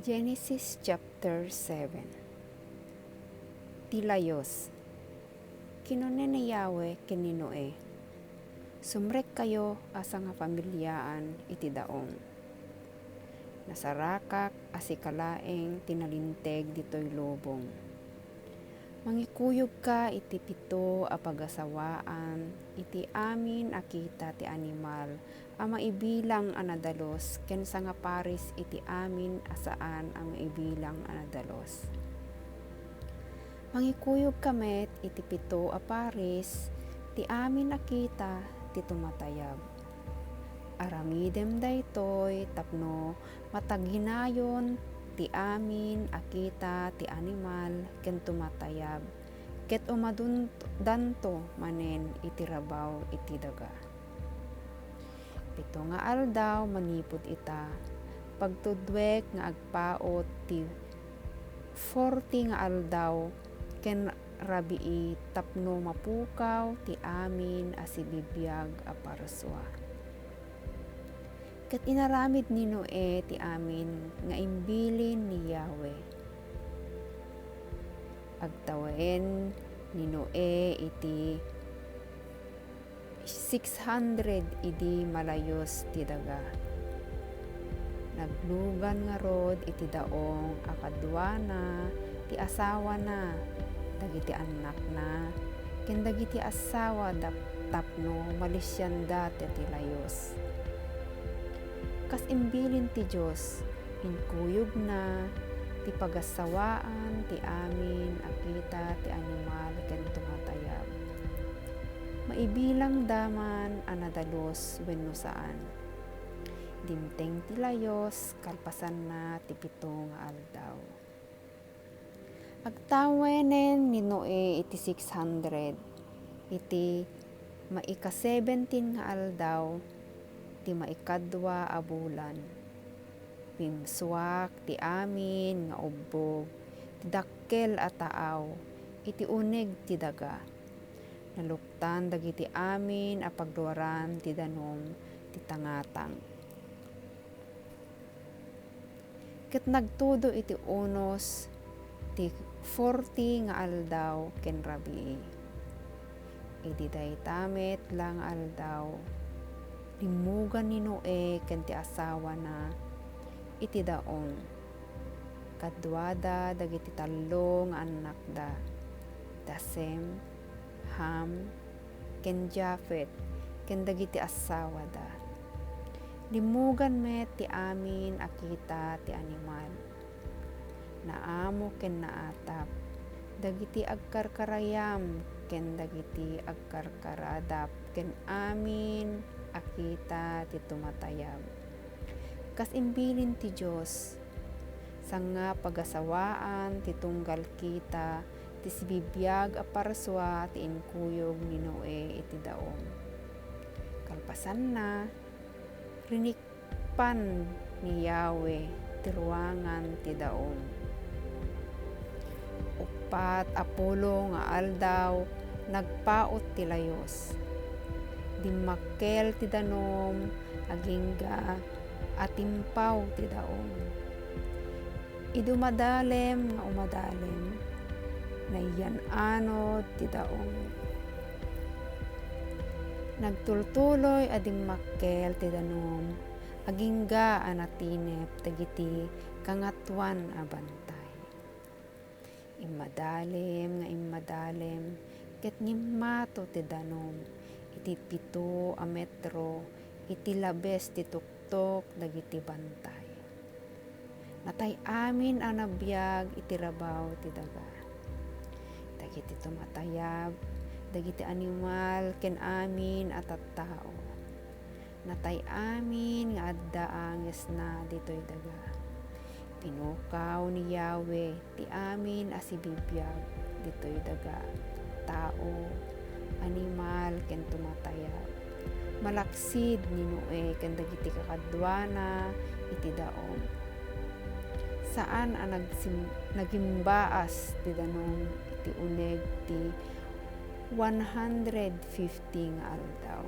Genesis chapter 7. Tilayos. Kinunen ni Yahweh ken ni Noe. Sumrek kayo asa nga pamilyaan iti daong. Nasarakak asikalaeng tinalinteg ditoy lubong. Mangikuyog ka iti pito a pagasawaan iti amin akita ti animal a maibilang a nadalos ken nga paris iti amin asaan a maibilang a nadalos. Mangikuyog kamet iti pito a paris ti amin akita ti tumatayab. Aramidem daytoy tapno mataginayon ti amin akita ti animal ken tumatayab ket umadundanto manen iti rabaw iti daga. Pito nga aldaw manipud ita pagtudwek nga agpaot ti 40 nga aldaw ken rabii tapno mapukaw ti amin a sibibiyag a parswa. Ket inaramid ni Noe ti amin nga imbilin ni Yahweh. Agtawen ni Noe iti 600 idi malayos ti daga. Naglugan nga rod iti daong akadwana ti asawa na dagiti anak na ken dagiti asawa tapno malisyanda ti layos. Kas imbilin ti Diyos, inkuyog na, ti pagasawaan, ti amin, akita, ti animal, ken tumatayab. Maibilang daman, anadalos, wenno saan. Dimteng ti layos, kalpasan na, ti pito nga aldaw. Agtawenen ni Noe iti 600, iti maika-17 nga aldaw, ti maikadwa a bulan. Pimsuak ti amin nga ubbog, ti dakkel a taaw, iti uneg ti daga. Naluktan dagiti amin a pagduaran ti danom ti tangatang. Ket nagtudo iti unos ti 40 nga aldaw ken rabii. Idi daytamet lang aldaw. Limugan ni Noe ken ti asawa na iti daong. Kadwada dagiti tallo nga anak da. Sem, Ham, ken Japhet ken dagiti asawa da. Limugan met ti amin akita ti animal. Naamo ken naatap dagiti agkarkarayam ken dagiti agkarkaradap ken amin akita ti tumatayab. Kas imbilin ti Diyos, sanga pagasawaan ti tunggal kita, ti sibibiyag a parswa ti inkuyog ni Noe iti daong. Kalpasan na, rinikpan ni Yahweh ti ruangan ti daong. Upat apulo nga aldaw, nagpaot ti layos. Dimmakkel ti danom, agingga, atimpaw ti daong. Idumadalem nga umadalem, naiyan anod ti daong. Nagtultuloy adimmakkel ti danom, agingga anatinep dagiti kangatwan a bantay. Imadalem nga imadalem, ket ngimmato ti danom, iti pito a metro, iti labes ti tuktok dagiti bantay. Natay amin a nabiyag iti rabaw ti daga. Dagiti tumatayab, dagiti animal ken amin at tattao. Natay amin nga adda anges na ditoy daga. Pinukaw ni Yahweh ti amin a sibibiyag ditoy daga. Tao, animal ken tumatayab. Malaksid ni Noe ken dagiti kakadwana iti daong. Saan ang nagimbaas ti danom iti uneg ti 150 nga aldaw.